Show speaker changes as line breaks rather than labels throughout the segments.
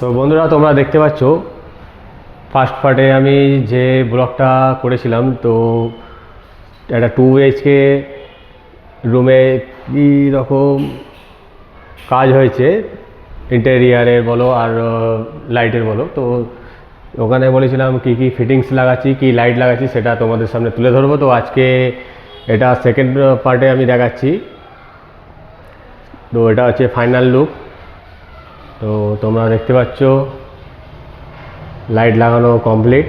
তো বন্ধুরা, তোমরা দেখতে পাচ্ছ ফার্স্ট পার্টে আমি যে ব্লগটা করেছিলাম, তো একটা 2 BHK রুমে কী রকম কাজ হয়েছে ইন্টেরিয়ারের বলো আর লাইটের বলো, তো ওখানে বলেছিলাম কী কী ফিটিংস লাগাচ্ছি, কী লাইট লাগাচ্ছি, সেটা তোমাদের সামনে তুলে ধরবো। তো আজকে এটা সেকেন্ড পার্টে আমি দেখাচ্ছি। তো এটা হচ্ছে ফাইনাল লুক। তো তোমরা দেখতে পাচ্ছ লাইট লাগানো কমপ্লিট।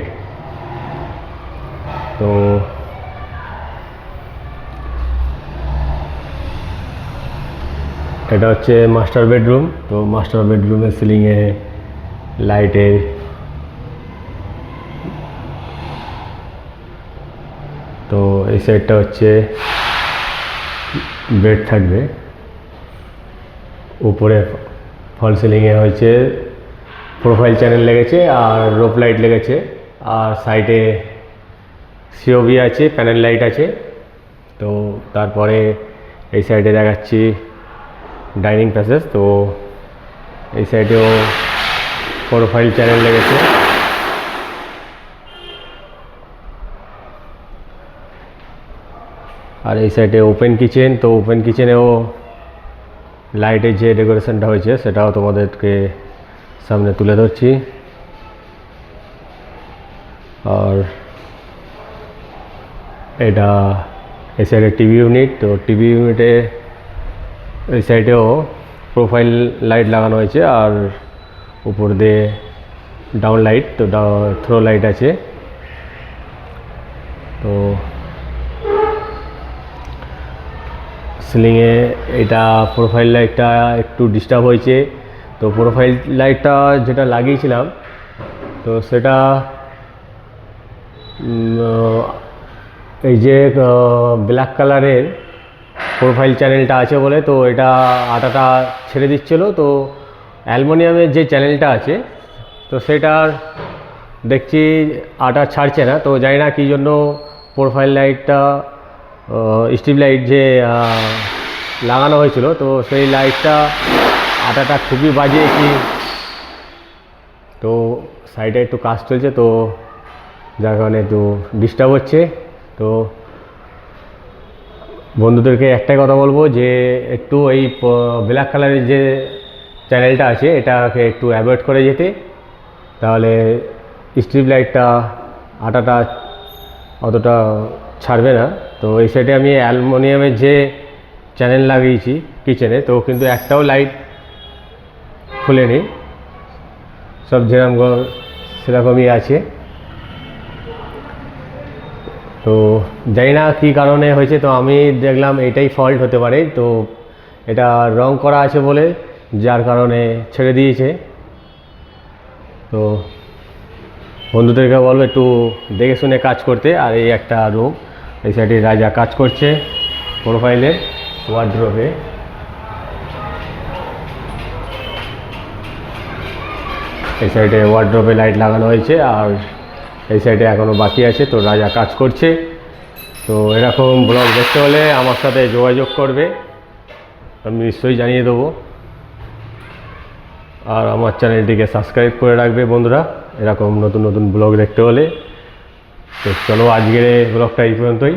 তো এটা হচ্ছে মাস্টার বেডরুম। তো মাস্টার বেডরুমের সিলিংয়ে লাইটের তো এই সাইডটা হচ্ছে বেড থাকবে, উপরে ফল সিলিংয়ে হয়েছে প্রোফাইল চ্যানেল লেগেছে আর রোপ লাইট লেগেছে, আর সাইডে সিওবি আছে, প্যানেল লাইট আছে। তো তারপরে এই সাইডে দেখাচ্ছি ডাইনিং প্যাসেজ। তো এই সাইডেও প্রোফাইল চ্যানেল লেগেছে, আর এই সাইডে ওপেন কিচেন। তো ওপেন কিচেনেও লাইটের যে ডেকোরেশনটা হয়েছে সেটাও তোমাদেরকে সামনে তুলে ধরছি। আর এটা এই সাইডে টিভি ইউনিট। তো টিভি ইউনিটে এই সাইডেও প্রোফাইল লাইট লাগানো হয়েছে, আর উপর দিয়ে ডাউন লাইট, তো থ্রো লাইট আছে। তো সিলিংয়ে এটা প্রোফাইল লাইটটা একটু ডিস্টার্ব হয়েছে। তো প্রোফাইল লাইটটা যেটা লাগিয়েছিলাম, তো সেটা এই যে ব্ল্যাক কালারের প্রোফাইল চ্যানেলটা আছে বলে, তো এটা আটাটা ছেড়ে দিচ্ছিলো। তো অ্যালুমিনিয়ামের যে চ্যানেলটা আছে, তো সেটার দেখছি আটা ছাড়ছে না। তো জানি না কী জন্য প্রোফাইল লাইটটা স্ট্রিপ লাইট যে লাগানো হয়েছিল, তো সেই লাইটটা আটাটা খুবই বাজে কি। তো সাইডে একটু কাজ চলছে, তো যার কারণে একটু ডিস্টার্ব হচ্ছে। তো বন্ধুদেরকে একটাই কথা বলবো যে একটু এই ব্ল্যাক কালারের যে চ্যানেলটা আছে এটাকে একটু অ্যাভয়েড করে যেতে, তাহলে স্ট্রিপ লাইটটা আটাটা অতটা ছাড়বে না। তো এই সাইডে আমি অ্যালুমিনিয়ামের যে চ্যানেল লাগিয়েছি কিচেনে, তো কিন্তু একটাও লাইট খুলেনি, সব যেরকম সেরকমই আছে। তো জানি না কী কারণে হয়েছে, তো আমি দেখলাম এটাই ফল্ট হতে পারে। তো এটা রং করা আছে বলে যার কারণে ছেড়ে দিয়েছে। তো বন্ধুদেরকে বলবো একটু দেখে শুনে কাজ করতে। আর এই একটা রুম, এই সাইডে রাজা কাজ করছে প্রোফাইলের ওয়ার্ড্রোবে। এই সাইডে ওয়ার্ড্রোবে লাইট লাগানো হয়েছে, আর এই সাইডে এখনও বাকি আছে। তো রাজা কাজ করছে। তো এরকম ব্লগ দেখতে হলে আমার সাথে যোগাযোগ করবে, আমি নিশ্চয়ই জানিয়ে দেবো। আর আমার চ্যানেলটিকে সাবস্ক্রাইব করে রাখবে বন্ধুরা, এরকম নতুন নতুন ব্লগ দেখতে হলে। তো চলো আজকের ব্লগটা এই পর্যন্তই।